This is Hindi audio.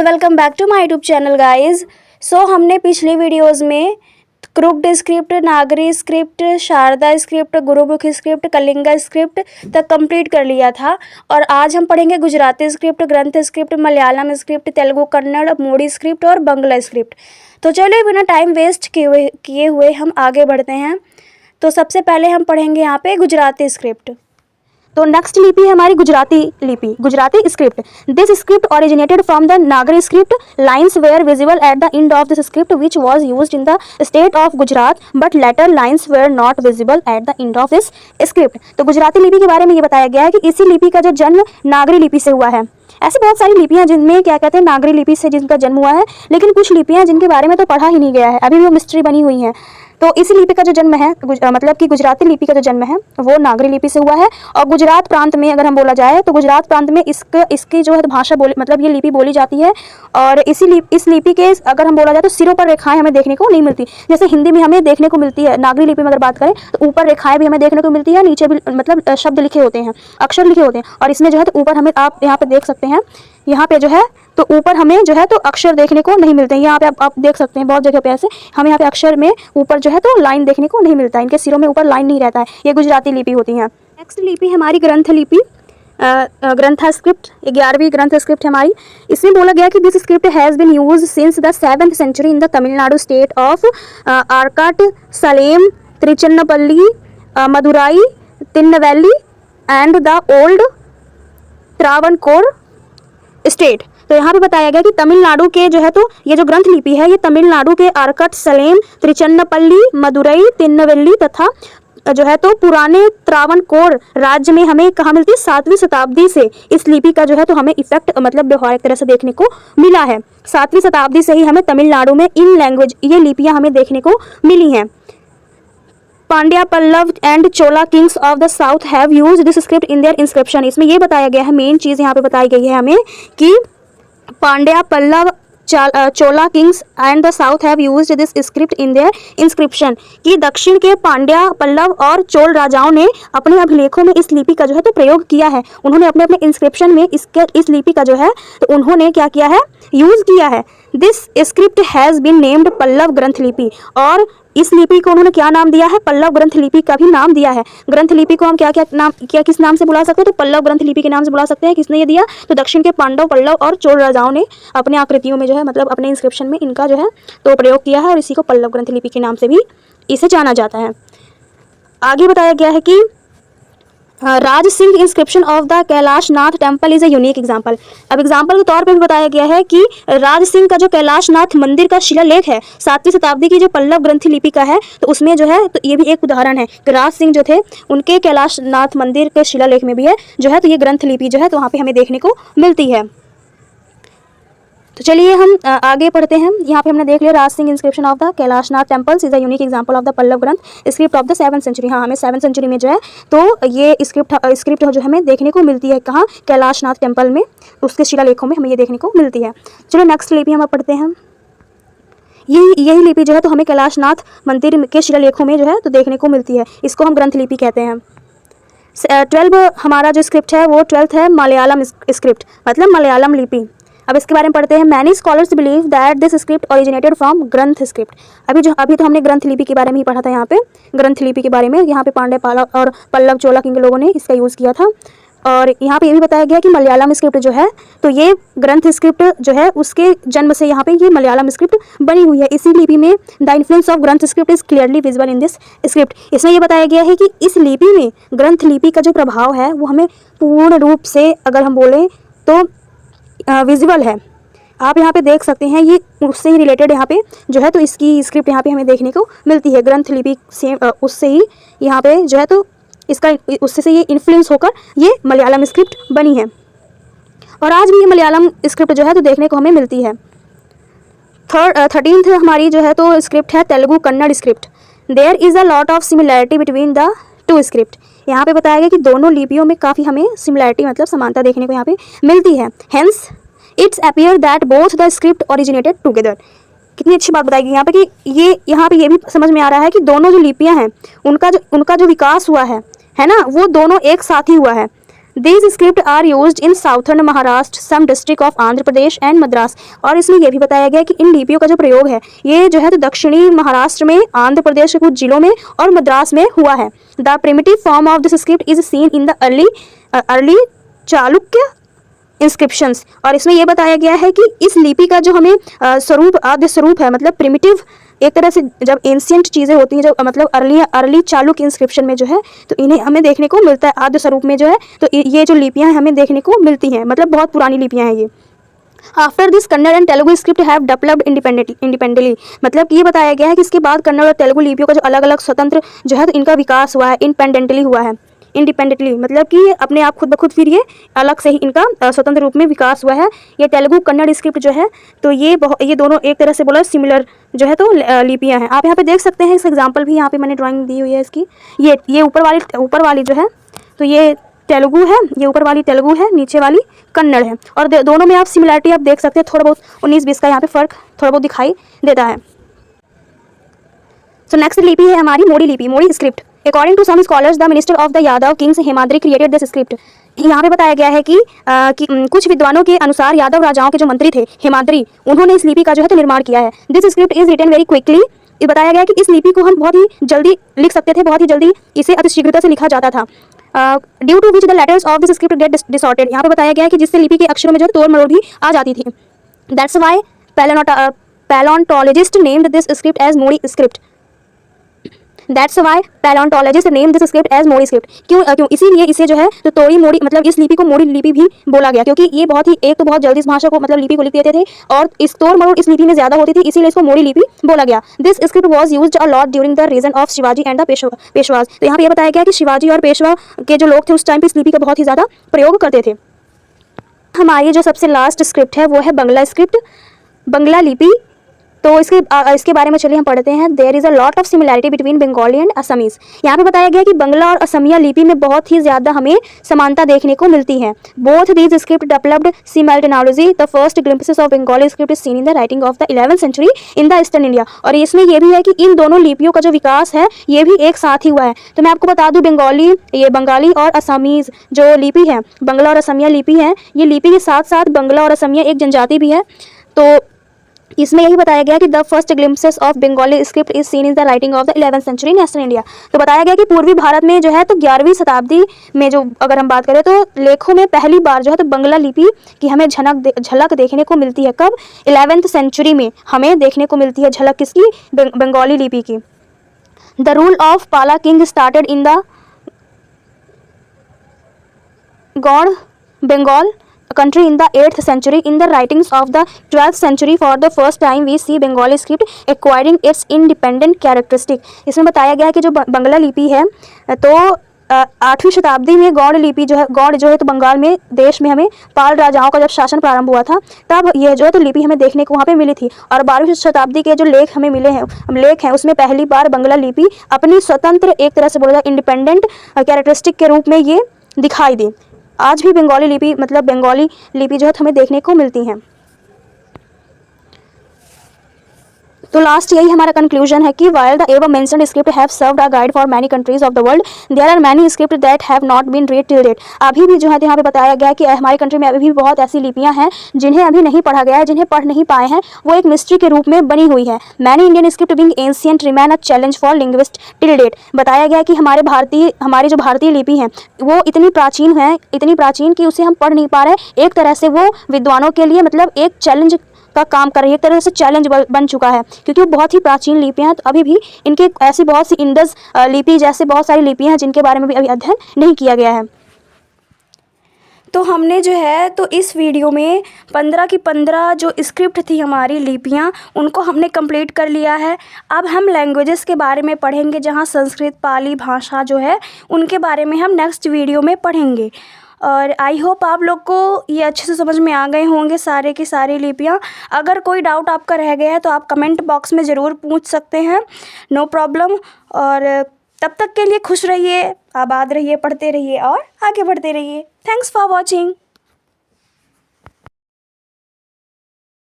So welcome back to my YouTube channel guys. हमने पिछली वीडियोस में crooked script, Nagari script, Sharada script, Gurmukhi script, Kalinga script तक कंप्लीट कर लिया था और आज हम पढ़ेंगे Gujarati script, Grantha script, Malayalam script, Telugu, Kannada, Modi script और बंगला स्क्रिप्ट। तो चलिए बिना टाइम वेस्ट किए हुए हम आगे बढ़ते हैं। तो सबसे पहले हम पढ़ेंगे यहाँ पे गुजराती स्क्रिप्ट। तो नेक्स्ट लिपि है हमारी गुजराती लिपि, Gujarati script. This script originated from the Nagari script. Lines were visible at the end of this script which was used in the state of Gujarat, but later lines were not visible at the end of this script. तो गुजराती लिपि के बारे में ये बताया गया है कि इसी लिपि का जो जन्म नागरी लिपि से हुआ है। ऐसी बहुत सारी लिपियां जिनमें क्या कहते हैं नागरी लिपि से जिनका जन्म हुआ है, लेकिन कुछ लिपियां जिनके बारे में तो पढ़ा ही नहीं गया है, अभी भी वो मिस्ट्री बनी हुई हैं। तो इसी लिपि का जो जन्म है मतलब कि गुजराती लिपि का जो जन्म है वो नागरी लिपि से हुआ है। और गुजरात प्रांत में अगर हम बोला जाए तो गुजरात प्रांत में इसकी जो है भाषा बोली मतलब ये लिपि बोली जाती है। और इस लिपि के अगर हम बोला जाए तो सिरों पर रेखाएं हमें देखने को नहीं मिलती, जैसे हिंदी में हमें देखने को मिलती है। नागरी लिपि में अगर बात करें तो ऊपर रेखाएं भी हमें देखने को मिलती है, नीचे भी मतलब शब्द लिखे होते हैं, अक्षर लिखे होते हैं। और इसमें जो है तो ऊपर हमें आप यहाँ पे देख सकते हैं, यहाँ पे जो है तो ऊपर हमें जो है तो अक्षर देखने को नहीं मिलते हैं। यहाँ पे आप देख सकते हैं बहुत जगह पे ऐसे हमें यहाँ पे अक्षर में ऊपर जो है तो लाइन देखने को नहीं मिलता है, इनके सिरों में ऊपर लाइन नहीं रहता है। ये गुजराती लिपि होती है। नेक्स्ट लिपि हमारी ग्रंथ लिपि, ग्रंथ स्क्रिप्ट, 11वीं ग्रंथ स्क्रिप्ट हमारी। इसमें बोला गया कि this script has been used since the 7th century in the Tamil Nadu state of Arcot, Salem, Trichinopoly, Madurai, Tirunelveli and the old Travancore state. तो यहाँ पे बताया गया कि तमिलनाडु के जो है तो ये जो ग्रंथ लिपि है ये तमिलनाडु के आर्कट, सलेम, त्रिचन्नपल्ली, मदुरई, तिरुनेलवेली तथा जो है तो पुराने त्रावणकोर राज्य में हमें कहाँ मिलती है 7वीं शताब्दी से इस लिपि का जो है तो हमें इफेक्ट मतलब व्यवहार एक तरह से देखने को मिला है। 7वीं शताब्दी से ही हमें तमिलनाडु में इन लैंग्वेज ये लिपियाँ हमें देखने को मिली हैं। Pandya, Pallava and Chola kings of the south have used this script in their inscription. इसमें ये बताया गया है, मेन चीज़ यहाँ पे बताई गई है हमें कि Pandya, Pallava, Chola kings and the south have used this script in their inscription, कि दक्षिण के पांड्या, पल्लव और चोल राजाओं ने अपने अभिलेखों में इस लिपि का जो है तो प्रयोग किया है। उन्होंने अपने अपने इंस्क्रिप्शन में इस लिपि का जो है तो उन्होंने क्या किया है, यूज किया है। This script has been named Pallava Grantha लिपि, और इस लिपि को उन्होंने क्या नाम दिया है, पल्लव ग्रंथ लिपि का भी नाम दिया है। ग्रंथ लिपि को हम किस नाम से बुला सकते हैं, तो पल्लव ग्रंथ लिपि के नाम से बुला सकते हैं। किसने ये दिया, तो दक्षिण के पांडव, पल्लव और चोल राजाओं ने अपने आकृतियों में जो है मतलब अपने इंस्क्रिप्शन में इनका जो है तो प्रयोग किया है, और इसी को पल्लव ग्रंथ लिपि के नाम से भी इसे जाना जाता है। आगे बताया गया है कि Raj Singh inscription of the Kailash Nath temple is a unique example. अब एग्जाम्पल के तौर पे भी बताया गया है कि राज सिंह का जो कैलाश नाथ मंदिर का शिलालेख है 7वीं शताब्दी की जो पल्लव ग्रंथि लिपि का है, तो उसमें जो है तो ये भी एक उदाहरण है कि राज सिंह जो थे उनके कैलाश नाथ मंदिर के शिलालेख में भी है जो है तो ये ग्रंथ लिपि जो है तो वहाँ पे हमें देखने को मिलती है। तो चलिए हम आगे पढ़ते हैं। यहाँ पे हमने देख लिया Raj Singh inscription of the Kailashnath temples is a unique example of the Pallava Grantha script of the 7th century. हाँ, हमें 7th सेंचुरी में जो है तो ये स्क्रिप्ट जो हमें देखने को मिलती है कहाँ, कैलाशनाथ टेम्पल में, उसके शिलालेखों में हमें ये देखने को मिलती है। चलो नेक्स्ट लिपि हम पढ़ते हैं। यही लिपि जो है तो हमें कैलाशनाथ मंदिर के शिलालेखों में जो है तो देखने को मिलती है, इसको हम ग्रंथ लिपि कहते हैं। 12 हमारा जो स्क्रिप्ट है वो 12th है मलयालम स्क्रिप्ट, मतलब मलयालम लिपि। अब इसके बारे में पढ़ते हैं। Many scholars believe that this script originated from ग्रंथ स्क्रिप्ट। अभी तो हमने ग्रंथ लिपि के बारे में ही पढ़ा था, यहाँ पे ग्रंथ लिपि के बारे में, यहाँ पे पांड्या, पाला और पल्लव, चोला किंग लोगों ने इसका यूज़ किया था। और यहाँ पे ये भी बताया गया कि मलयालम स्क्रिप्ट जो है तो ये ग्रंथ स्क्रिप्ट जो है उसके जन्म से यहाँ पे ये मलयालम स्क्रिप्ट बनी हुई है। इसी लिपि में द इन्फ्लुएंस ऑफ ग्रंथ script is clearly visible in this script. इसमें ये बताया गया है कि इस लिपि में ग्रंथ लिपि का जो प्रभाव है वो हमें पूर्ण रूप से अगर हम बोलें तो विजिबल है। आप यहाँ पे देख सकते हैं, ये उससे ही रिलेटेड यहाँ पे जो है तो इसकी स्क्रिप्ट यहाँ पे हमें देखने को मिलती है। ग्रंथ लिपि से उससे ही यहाँ पे जो है तो इसका उससे से ये इन्फ्लुएंस होकर ये मलयालम स्क्रिप्ट बनी है, और आज भी ये मलयालम स्क्रिप्ट जो है तो देखने को हमें मिलती है। 13th हमारी जो है तो स्क्रिप्ट है Telugu Kannada script. There is a lot of similarity between the two script. यहाँ पे बताया गया कि दोनों लिपियों में काफ़ी हमें सिमिलैरिटी मतलब समानता देखने को यहाँ पे मिलती है। Hence it's appear that both the script originated together. कितनी अच्छी बात बताई गई यहाँ पे कि यहाँ पे ये भी समझ में आ रहा है कि दोनों जो लिपियाँ हैं उनका जो विकास हुआ है ना, वो दोनों एक साथ ही हुआ है। These script are used in southern Maharashtra, some district of Andhra Pradesh and Madras. और इसमें यह भी बताया गया कि इन लिपियों का जो प्रयोग है ये जो है तो दक्षिणी महाराष्ट्र में, आंध्र प्रदेश के कुछ जिलों में और मद्रास में हुआ है। The primitive form of this script is seen in the early Chalukya inscriptions. और इसमें यह बताया गया है कि इस लिपि का जो हमें स्वरूप, आद्य स्वरूप है, मतलब प्रिमिटिव, एक तरह से जब एंशियंट चीज़ें होती हैं, जो मतलब अर्ली चालुक्य इंस्क्रिप्शन में जो है तो इन्हें हमें देखने को मिलता है आद्य स्वरूप में जो है, तो ये जो लिपियाँ हैं हमें देखने को मिलती हैं, मतलब बहुत पुरानी लिपियाँ हैं ये। After this Kannada and Telugu script have developed independently, मतलब कि ये बताया गया है कि इसके बाद कन्नड़ और तेलुगु लिपियों का जो अलग अलग स्वतंत्र जो है तो इनका विकास हुआ है, इंडिपेंडेंटली हुआ है। इंडिपेंडेंटली मतलब कि अपने आप खुद ब खुद फिर ये अलग से ही इनका स्वतंत्र रूप में विकास हुआ है। ये तेलुगु कन्नड़ स्क्रिप्ट जो है तो ये दोनों एक तरह से बोला सिमिलर जो है तो लिपियाँ हैं। आप यहाँ पे देख सकते हैं, इस एग्जाम्पल भी यहाँ पे मैंने ड्राइंग दी हुई है इसकी। ये ऊपर वाली जो है तो ये तेलुगु है, ये ऊपर वाली तेलुगु है, नीचे वाली कन्नड़ है। और दोनों में आप सिमिलरिटी आप देख सकते हैं, थोड़ा बहुत 19-20 का यहाँ पे फ़र्क थोड़ा बहुत दिखाई देता है। सो नेक्स्ट लिपि है हमारी मोड़ी लिपि, Modi script. According to some scholars the minister of the Yadava kings Hemadri created this script. यहाँ पे बताया गया है कि कुछ विद्वानों के अनुसार यादव राजाओं के जो मंत्री थे हेमाद्री, उन्होंने इस लिपि का जो है तो निर्माण किया है। This script is written very quickly. ये बताया गया है कि इस लिपि को हम बहुत ही जल्दी लिख सकते थे, बहुत ही जल्दी इसे अतिशीघ्रता से लिखा जाता था। Due to which the letters of this script get disordered. यहाँ पे बताया गया है कि जिससे लिपि के अक्षरों में जो तोड़ मरोड़ भी आ जाती थी। That's why palaeontologist named this script as Modi script. That's why palaeontologist name this script as Modi script. क्यों इसीलिए इसे जो है तो तोड़ी मोड़ी, मतलब इस लिपि को मोड़ी लिपि भी बोला गया, क्योंकि ये बहुत ही एक तो बहुत जल्दी इस भाषा को मतलब लिपि को लिख देते थे और इस तोड़ मरोड़ इस लिपि में ज़्यादा होती थी, इसीलिए इसको मोड़ी लिपि बोला गया। This script was used a lot during the region of Shivaji and the Peshwas. तो यहाँ पे बताया गया कि शिवाजी और पेशवा के जो लोग थे उस टाइम पे इस लिपि का बहुत ही ज़्यादा प्रयोग करते थे। हमारी जो सबसे लास्ट स्क्रिप्ट है वो है बंगला स्क्रिप्ट, बंगला लिपि। तो इसके बारे में चलिए हम पढ़ते हैं। There is a lot of similarity between Bengali and Assamese. यहाँ पे बताया गया कि बंगला और असमिया लिपि में बहुत ही ज़्यादा हमें समानता देखने को मिलती है। Both these script developed simultaneously. The first glimpses of Bengali script is seen in the writing of the 11th century in the eastern India. और इसमें यह भी है कि इन दोनों लिपियों का जो विकास है ये भी एक साथ ही हुआ है। तो मैं आपको बता दूँ, बंगाली और असमीज़ जो लिपि है, बंगला और असमिया लिपि है, ये लिपि के साथ साथ बंगला और असमिया एक जनजाति भी है। तो इसमें यही बताया गया कि the first glimpses of Bengali script is seen in the writing of the 11th century in eastern India. तो बताया गया कि पूर्वी भारत में जो है तो 11वीं शताब्दी में जो अगर हम बात करें तो लेखों में पहली बार जो है तो बंगला लिपि की हमें झलक देखने को मिलती है। कब? 11th सेंचुरी में हमें देखने को मिलती है झलक किसकी? बंगाली लिपि की। The rule of Pala king started in the Gaur Bengal country in the 8th century. In the writings of the 12th century for the first time we see Bengali script acquiring its independent characteristic. इसमें बताया गया है कि जो बंगला लिपि है तो 8वीं शताब्दी में गौड़ लिपि जो है तो बंगाल में देश में हमें पाल राजाओं का जब शासन प्रारंभ हुआ था तब यह जो है तो लिपि हमें देखने को वहाँ पे मिली थी। और 12वीं शताब्दी के जो लेख हमें मिले हैं, लेख हैं, उसमें पहली बार बंगला लिपि अपनी स्वतंत्र एक तरह से बोला जाए इंडिपेंडेंट कैरेक्टरिस्टिक के रूप में ये दिखाई दी। आज भी बंगाली लिपि मतलब बंगाली लिपि जो है हमें देखने को मिलती हैं। तो लास्ट यही हमारा कंक्लूजन है कि while the above mentioned script have served a guide for many countries of the world, there are many scripts that have not been read till date. अभी भी जो है यहाँ पे बताया गया है कि हमारी कंट्री में अभी भी बहुत ऐसी लिपियाँ हैं जिन्हें अभी नहीं पढ़ा गया है, जिन्हें पढ़ नहीं पाए हैं, वो एक मिस्ट्री के रूप में बनी हुई है। Many Indian script being ancient remain a challenge for linguists till date. बताया गया कि हमारी जो भारतीय लिपि हैं वो इतनी प्राचीन कि उसे हम पढ़ नहीं पा रहे। एक तरह से वो विद्वानों के लिए मतलब एक चैलेंज का काम कर रही है, एक तरह से चैलेंज बन चुका है, क्योंकि वो बहुत ही प्राचीन लिपियाँ हैं। तो अभी भी इनके ऐसी बहुत सी इंडस लिपि जैसे बहुत सारी लिपियाँ हैं जिनके बारे में भी अभी अध्ययन नहीं किया गया है। तो हमने जो है तो इस वीडियो में 15 की 15 जो स्क्रिप्ट थी हमारी लिपियाँ उनको हमने कंप्लीट कर लिया है। अब हम लैंग्वेजेस के बारे में पढ़ेंगे, जहाँ संस्कृत पाली भाषा जो है उनके बारे में हम नेक्स्ट वीडियो में पढ़ेंगे। और आई होप आप लोग को ये अच्छे से समझ में आ गए होंगे सारे की सारी लिपियाँ। अगर कोई डाउट आपका रह गया है तो आप कमेंट बॉक्स में ज़रूर पूछ सकते हैं, नो प्रॉब्लम। और तब तक के लिए खुश रहिए, आबाद रहिए, पढ़ते रहिए और आगे बढ़ते रहिए। Thanks for watching.